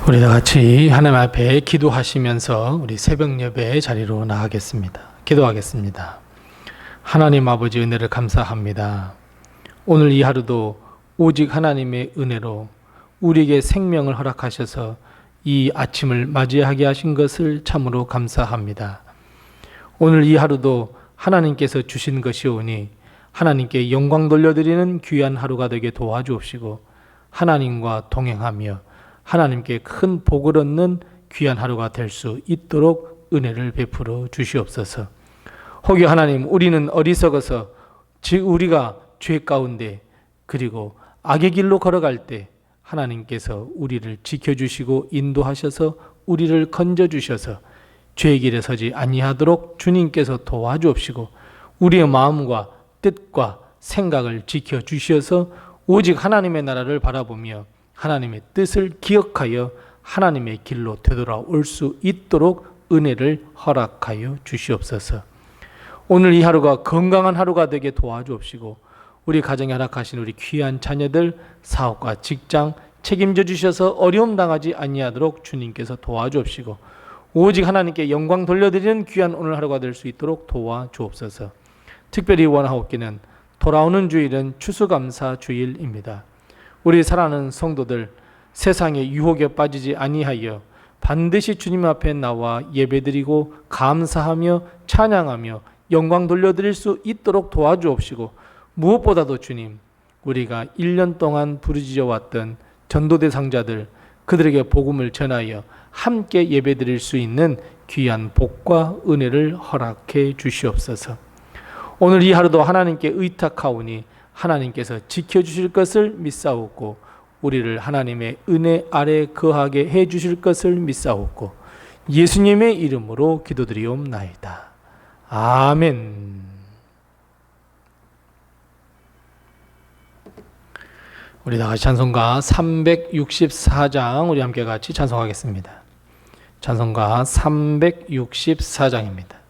우리 다 같이 하나님 앞에 기도하시면서 우리 새벽 예배 자리로 나가겠습니다. 기도하겠습니다. 하나님 아버지 은혜를 감사합니다. 오늘 이 하루도 오직 하나님의 은혜로 우리에게 생명을 허락하셔서 이 아침을 맞이하게 하신 것을 참으로 감사합니다. 오늘 이 하루도 하나님께서 주신 것이오니 하나님께 영광 돌려드리는 귀한 하루가 되게 도와주옵시고 하나님과 동행하며 하나님께 큰 복을 얻는 귀한 하루가 될 수 있도록 은혜를 베풀어 주시옵소서. 혹여 하나님, 우리는 어리석어서 우리가 죄 가운데 그리고 악의 길로 걸어갈 때 하나님께서 우리를 지켜주시고 인도하셔서 우리를 건져주셔서 죄의 길에 서지 아니하도록 주님께서 도와주옵시고 우리의 마음과 뜻과 생각을 지켜주셔서 오직 하나님의 나라를 바라보며 하나님의 뜻을 기억하여 하나님의 길로 되돌아올 수 있도록 은혜를 허락하여 주시옵소서. 오늘 이 하루가 건강한 하루가 되게 도와주옵시고 우리 가정에 허락하신 우리 귀한 자녀들 사업과 직장 책임져 주셔서 어려움 당하지 아니하도록 주님께서 도와주옵시고 오직 하나님께 영광 돌려드리는 귀한 오늘 하루가 될 수 있도록 도와주옵소서. 특별히 원하옵기는 돌아오는 주일은 추수감사 주일입니다. 우리 사랑하는 성도들 세상의 유혹에 빠지지 아니하여 반드시 주님 앞에 나와 예배드리고 감사하며 찬양하며 영광 돌려드릴 수 있도록 도와주옵시고 무엇보다도 주님, 우리가 1년 동안 부르짖어 왔던 전도 대상자들 그들에게 복음을 전하여 함께 예배드릴 수 있는 귀한 복과 은혜를 허락해 주시옵소서. 오늘 이 하루도 하나님께 의탁하오니 하나님께서 지켜주실 것을 믿사옵고 우리를 하나님의 은혜 아래 거하게 해주실 것을 믿사옵고 예수님의 이름으로 기도드리옵나이다. 아멘. 우리 다 같이 찬송가 364장 우리 함께 같이 찬송하겠습니다. 찬송가 364장입니다.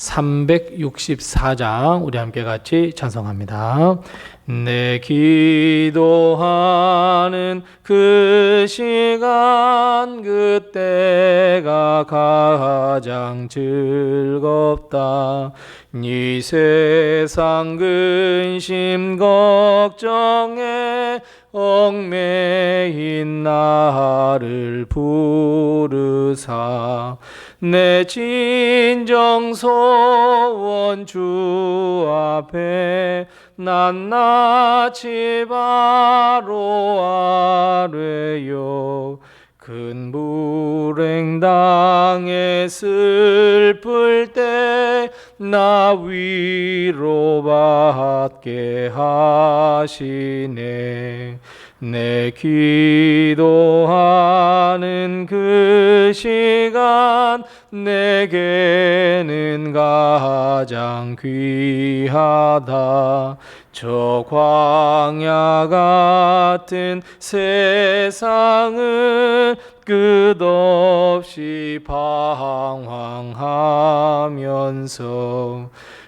364장 우리 함께 같이 찬송합니다. 내 기도하는 그 시간 그때가 가장 즐겁다. 이 세상 근심 걱정에 얽매인 나를 부르사 내 진정 소원 주 앞에 낱낱이 바로 아뢰요. 큰 불행 당해 슬플 때 나 위로받게 하시네. 내 기도하는 그 시간 내게는 가장 귀하다. 저 광야 같은 세상을 끝없이 방황하면서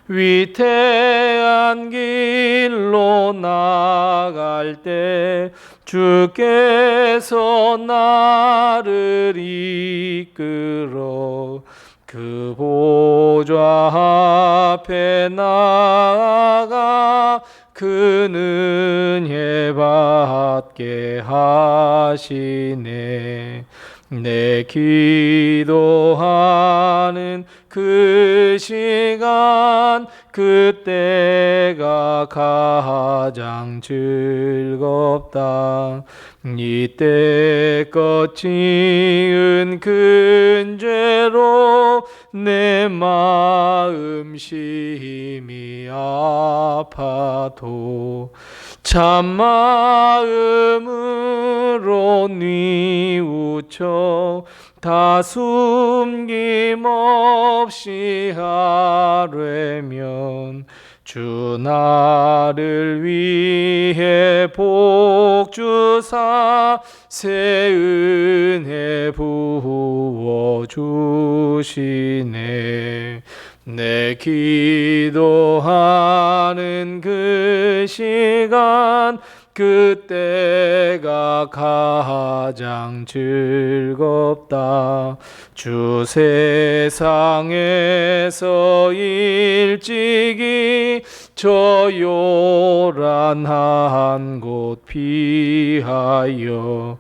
위태한 길로 나갈 때 주께서 나를 이끌어 그 보좌 앞에 나아가 그 은혜 받게 하시네. 내 기도하는 그 시간 그때가 가장 즐겁다. 이때껏 지은 큰 죄로 내 마음 심히 아파도 참마음으로 뉘우쳐 다 숨김없이 하려면 주 나를 위해 복 주사 새 은혜 부어 주시네. 내 기도하는 그 시간 그때가 가장 즐겁다. 주 세상에서 일찍이 저 요란한 곳 피하여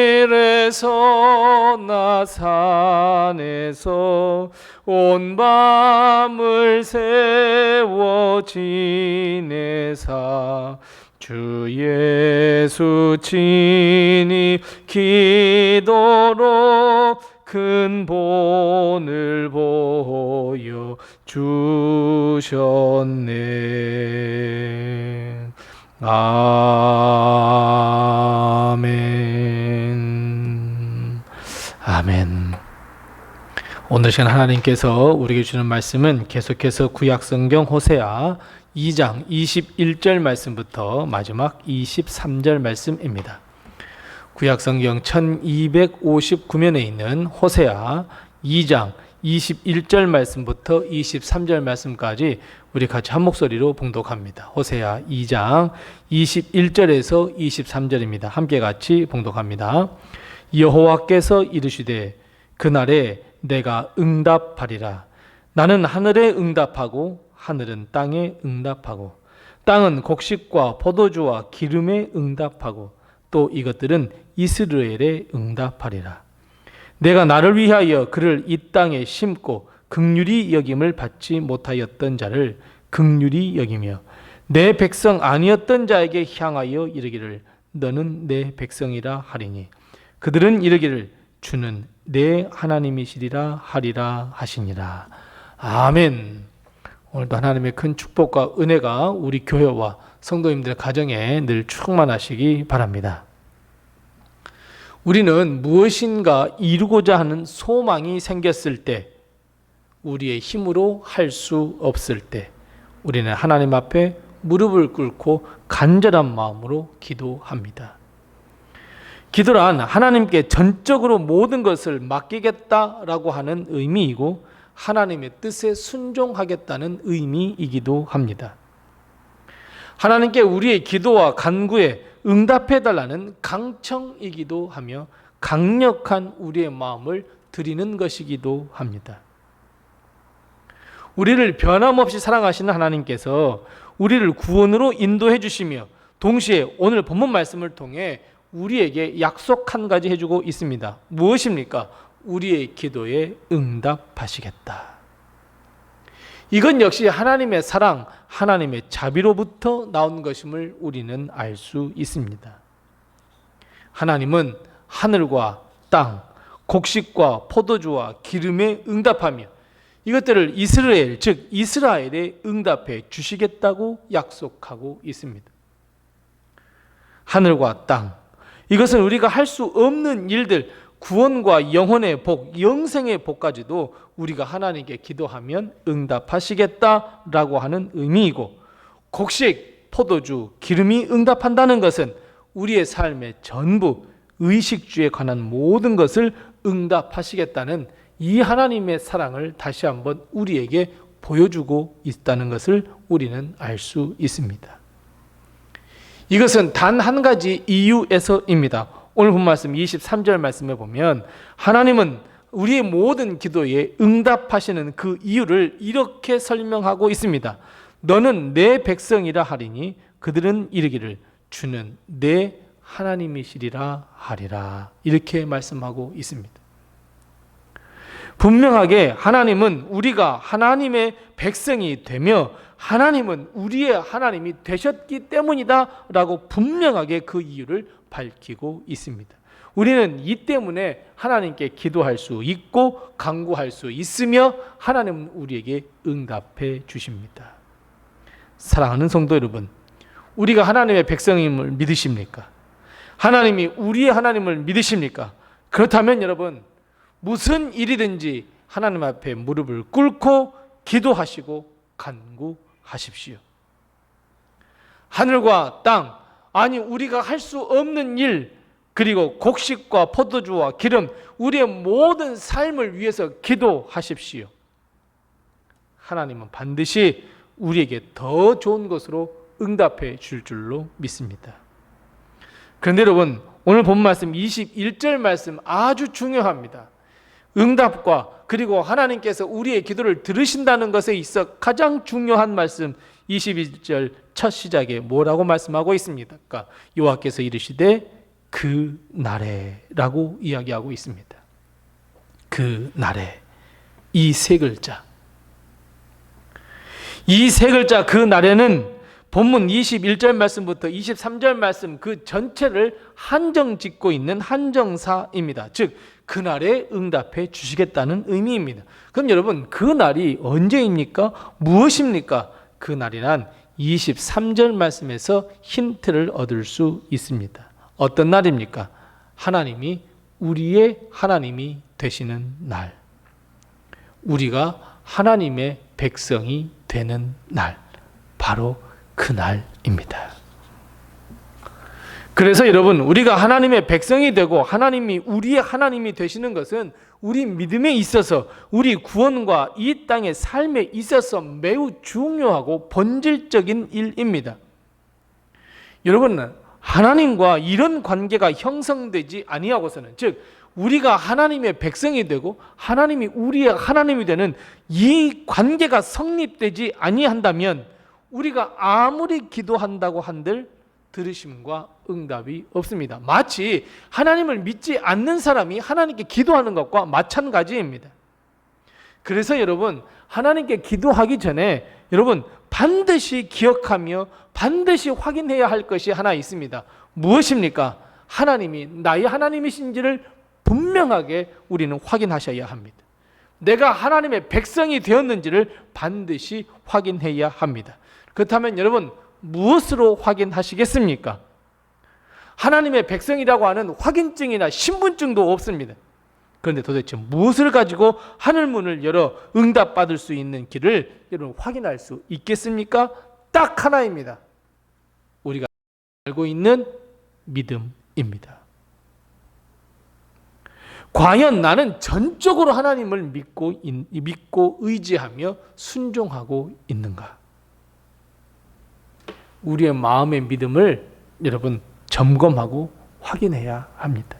빈들에서 나 산에서 온 밤을 세워 지내사 주 예수 친히 기도로 큰 본을 보여 주셨네. 아멘. 아멘. 오늘 시간 하나님께서 우리에게 주는 말씀은 계속해서 구약성경 호세아 2장 21절 말씀부터 마지막 23절 말씀입니다. 구약성경 1259면에 있는 호세아 2장 21절 말씀부터 23절 말씀까지 우리 같이 한 목소리로 봉독합니다. 호세아 2장 21절에서 23절입니다. 함께 같이 봉독합니다. 여호와께서 이르시되 그날에 내가 응답하리라. 나는 하늘에 응답하고 하늘은 땅에 응답하고 땅은 곡식과 포도주와 기름에 응답하고 또 이것들은 이스라엘에 응답하리라. 내가 나를 위하여 그를 이 땅에 심고 긍휼히 여김을 받지 못하였던 자를 긍휼히 여기며 내 백성 아니었던 자에게 향하여 이르기를 너는 내 백성이라 하리니 그들은 이르기를 주는 내 하나님이시리라 하리라 하시니라. 아멘. 오늘도 하나님의 큰 축복과 은혜가 우리 교회와 성도님들 가정에 늘 충만하시기 바랍니다. 우리는 무엇인가 이루고자 하는 소망이 생겼을 때, 우리의 힘으로 할 수 없을 때 우리는 하나님 앞에 무릎을 꿇고 간절한 마음으로 기도합니다. 기도란 하나님께 전적으로 모든 것을 맡기겠다라고 하는 의미이고 하나님의 뜻에 순종하겠다는 의미이기도 합니다. 하나님께 우리의 기도와 간구에 응답해달라는 강청이기도 하며 강력한 우리의 마음을 드리는 것이기도 합니다. 우리를 변함없이 사랑하시는 하나님께서 우리를 구원으로 인도해 주시며 동시에 오늘 본문 말씀을 통해 우리에게 약속 한 가지 해주고 있습니다. 무엇입니까? 우리의 기도에 응답하시겠다. 이건 역시 하나님의 사랑, 하나님의 자비로부터 나온 것임을 우리는 알 수 있습니다. 하나님은 하늘과 땅, 곡식과 포도주와 기름에 응답하며 이것들을 이스라엘, 즉 이스라엘에 응답해 주시겠다고 약속하고 있습니다. 하늘과 땅, 이것은 우리가 할 수 없는 일들, 구원과 영혼의 복, 영생의 복까지도 우리가 하나님께 기도하면 응답하시겠다라고 하는 의미이고, 곡식, 포도주, 기름이 응답한다는 것은 우리의 삶의 전부, 의식주에 관한 모든 것을 응답하시겠다는 이 하나님의 사랑을 다시 한번 우리에게 보여주고 있다는 것을 우리는 알 수 있습니다. 이것은 단 한 가지 이유에서입니다. 오늘 본 말씀 23절 말씀에 보면 하나님은 우리의 모든 기도에 응답하시는 그 이유를 이렇게 설명하고 있습니다. 너는 내 백성이라 하리니 그들은 이르기를 주는 내 하나님이시리라 하리라. 이렇게 말씀하고 있습니다. 분명하게 하나님은 우리가 하나님의 백성이 되며 하나님은 우리의 하나님이 되셨기 때문이다 라고 분명하게 그 이유를 밝히고 있습니다. 우리는 이 때문에 하나님께 기도할 수 있고 간구할 수 있으며 하나님은 우리에게 응답해 주십니다. 사랑하는 성도 여러분, 우리가 하나님의 백성임을 믿으십니까? 하나님이 우리의 하나님을 믿으십니까? 그렇다면 여러분, 무슨 일이든지 하나님 앞에 무릎을 꿇고 기도하시고 간구하십시오. 하늘과 땅, 아니 우리가 할 수 없는 일, 그리고 곡식과 포도주와 기름, 우리의 모든 삶을 위해서 기도하십시오. 하나님은 반드시 우리에게 더 좋은 것으로 응답해 줄 줄로 믿습니다. 그런데 여러분, 오늘 본 말씀 21절 말씀 아주 중요합니다. 응답과 그리고 하나님께서 우리의 기도를 들으신다는 것에 있어 가장 중요한 말씀 21절 첫 시작에 뭐라고 말씀하고 있습니까? 여호와께서 이르시되 그 날에라고 이야기하고 있습니다. 그 날에, 이 세 글자, 이 세 글자 그 날에는 본문 21절 말씀부터 23절 말씀 그 전체를 한정 짓고 있는 한정사입니다. 즉 그날에 응답해 주시겠다는 의미입니다. 그럼 여러분, 그 날이 언제입니까? 무엇입니까? 그 날이란 23절 말씀에서 힌트를 얻을 수 있습니다. 어떤 날입니까? 하나님이 우리의 하나님이 되시는 날, 우리가 하나님의 백성이 되는 날, 바로 그 날입니다. 그래서 여러분, 우리가 하나님의 백성이 되고 하나님이 우리의 하나님이 되시는 것은 우리 믿음에 있어서, 우리 구원과 이 땅의 삶에 있어서 매우 중요하고 본질적인 일입니다. 여러분, 하나님과 이런 관계가 형성되지 아니하고서는, 즉 우리가 하나님의 백성이 되고 하나님이 우리의 하나님이 되는 이 관계가 성립되지 아니한다면 우리가 아무리 기도한다고 한들 들으심과 응답이 없습니다. 마치 하나님을 믿지 않는 사람이 하나님께 기도하는 것과 마찬가지입니다. 그래서 여러분, 하나님께 기도하기 전에 여러분 반드시 기억하며 반드시 확인해야 할 것이 하나 있습니다. 무엇입니까? 하나님이 나의 하나님이신지를 분명하게 우리는 확인하셔야 합니다. 내가 하나님의 백성이 되었는지를 반드시 확인해야 합니다. 그렇다면 여러분, 무엇으로 확인하시겠습니까? 하나님의 백성이라고 하는 확인증이나 신분증도 없습니다. 그런데 도대체 무엇을 가지고 하늘문을 열어 응답받을 수 있는 길을 여러분 확인할 수 있겠습니까? 딱 하나입니다. 우리가 알고 있는 믿음입니다. 과연 나는 전적으로 하나님을 믿고 의지하며 순종하고 있는가? 우리의 마음의 믿음을 여러분 점검하고 확인해야 합니다.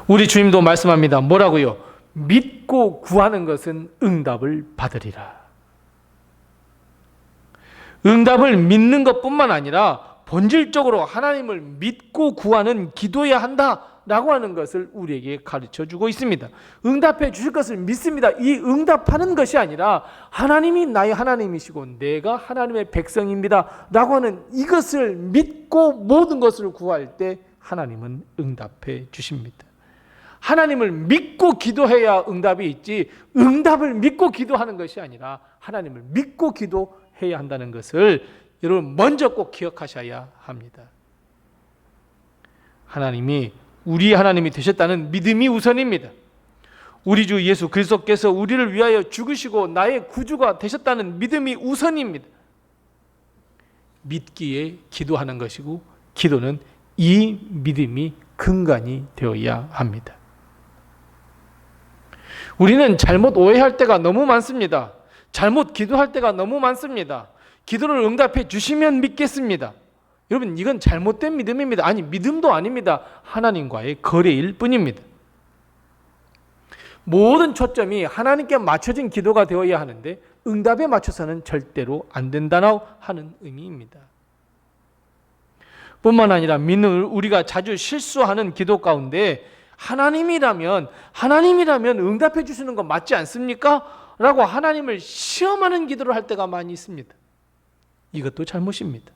우리 주님도 말씀합니다. 뭐라고요? 믿고 구하는 것은 응답을 받으리라. 응답을 믿는 것뿐만 아니라 본질적으로 하나님을 믿고 구하는 기도해야 한다라고 하는 것을 우리에게 가르쳐주고 있습니다. 응답해 주실 것을 믿습니다. 이 응답하는 것이 아니라 하나님이 나의 하나님이시고 내가 하나님의 백성입니다 라고 하는 이것을 믿고 모든 것을 구할 때 하나님은 응답해 주십니다. 하나님을 믿고 기도해야 응답이 있지, 응답을 믿고 기도하는 것이 아니라 하나님을 믿고 기도해야 한다는 것을 여러분 먼저 꼭 기억하셔야 합니다. 하나님이 우리의 하나님이 되셨다는 믿음이 우선입니다. 우리 주 예수 그리스도께서 우리를 위하여 죽으시고 나의 구주가 되셨다는 믿음이 우선입니다. 믿기에 기도하는 것이고 기도는 이 믿음이 근간이 되어야 합니다. 우리는 잘못 오해할 때가 너무 많습니다. 잘못 기도할 때가 너무 많습니다. 기도를 응답해 주시면 믿겠습니다. 여러분, 이건 잘못된 믿음입니다. 아니, 믿음도 아닙니다. 하나님과의 거래일 뿐입니다. 모든 초점이 하나님께 맞춰진 기도가 되어야 하는데 응답에 맞춰서는 절대로 안 된다고 하는 의미입니다. 뿐만 아니라 믿는 우리가 자주 실수하는 기도 가운데 하나님이라면 응답해 주시는 거 맞지 않습니까? 라고 하나님을 시험하는 기도를 할 때가 많이 있습니다. 이것도 잘못입니다.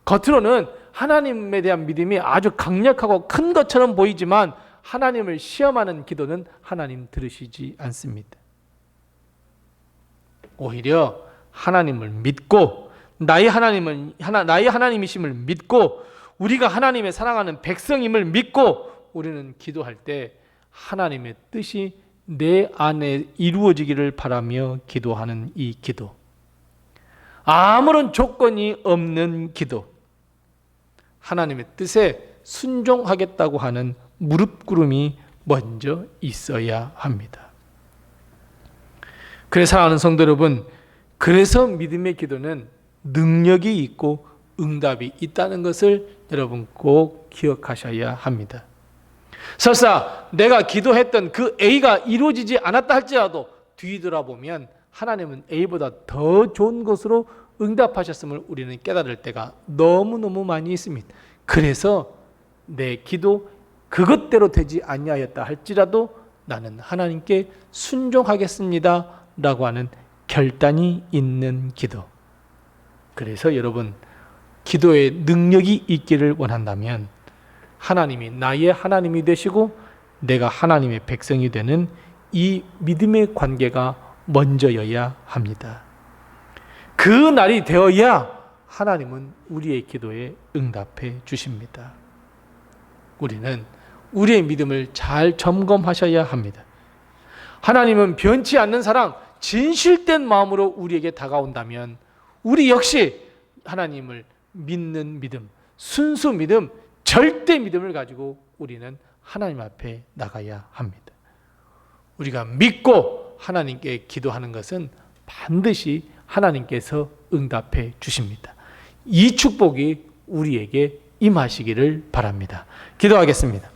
겉으로는 하나님에 대한 믿음이 아주 강력하고 큰 것처럼 보이지만 하나님을 시험하는 기도는 하나님 들으시지 않습니다. 오히려 하나님을 믿고 나의 하나님이심을 믿고 우리가 하나님의 사랑하는 백성임을 믿고 우리는 기도할 때 하나님의 뜻이 내 안에 이루어지기를 바라며 기도하는 이 기도, 아무런 조건이 없는 기도, 하나님의 뜻에 순종하겠다고 하는 무릎꿇음이 먼저 있어야 합니다. 그래서 사랑하는 성도 여러분, 그래서 믿음의 기도는 능력이 있고 응답이 있다는 것을 여러분 꼭 기억하셔야 합니다. 설사 내가 기도했던 그 A가 이루어지지 않았다 할지라도 뒤돌아보면 하나님은 A보다 더 좋은 것으로 응답하셨음을 우리는 깨달을 때가 너무너무 많이 있습니다. 그래서 내 기도 그것대로 되지 아니하였다 할지라도 나는 하나님께 순종하겠습니다 라고 하는 결단이 있는 기도. 그래서 여러분, 기도에 능력이 있기를 원한다면 하나님이 나의 하나님이 되시고 내가 하나님의 백성이 되는 이 믿음의 관계가 먼저여야 합니다. 그 날이 되어야 하나님은 우리의 기도에 응답해 주십니다. 우리는 우리의 믿음을 잘 점검하셔야 합니다. 하나님은 변치 않는 사랑, 진실된 마음으로 우리에게 다가온다면 우리 역시 하나님을 믿는 믿음, 순수 믿음, 절대 믿음을 가지고 우리는 하나님 앞에 나가야 합니다. 우리가 믿고 하나님께 기도하는 것은 반드시 하나님께서 응답해 주십니다. 이 축복이 우리에게 임하시기를 바랍니다. 기도하겠습니다.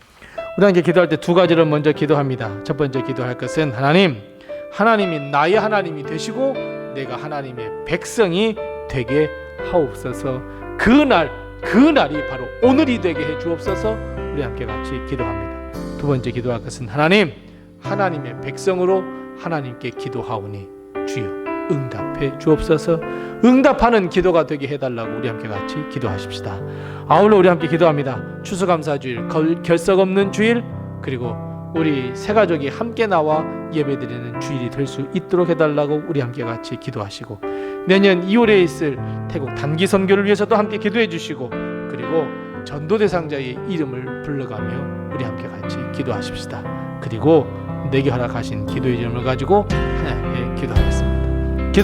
우리 함께 기도할 때 두 가지를 먼저 기도합니다. 첫 번째 기도할 것은 하나님이 나의 하나님이 되시고 내가 하나님의 백성이 되게 하옵소서. 그날이 바로 오늘이 되게 해 주옵소서. 우리 함께 같이 기도합니다. 두 번째 기도할 것은 하나님의 백성으로 하나님께 기도하오니 주여 응답해 주옵소서. 응답하는 기도가 되게 해달라고 우리 함께 같이 기도하십시다. 아울러 우리 함께 기도합니다. 추수감사주일, 결석 없는 주일, 그리고 우리 세 가족이 함께 나와 예배드리는 주일이 될 수 있도록 해달라고 우리 함께 같이 기도하시고, 내년 2월에 있을 태국 단기 선교를 위해서도 함께 기도해 주시고, 그리고 전도 대상자의 이름을 불러가며 우리 함께 같이 기도하십시다. 그리고 내게 허락하신 기도의 이름을 가지고 하나님께 기도하겠습니다.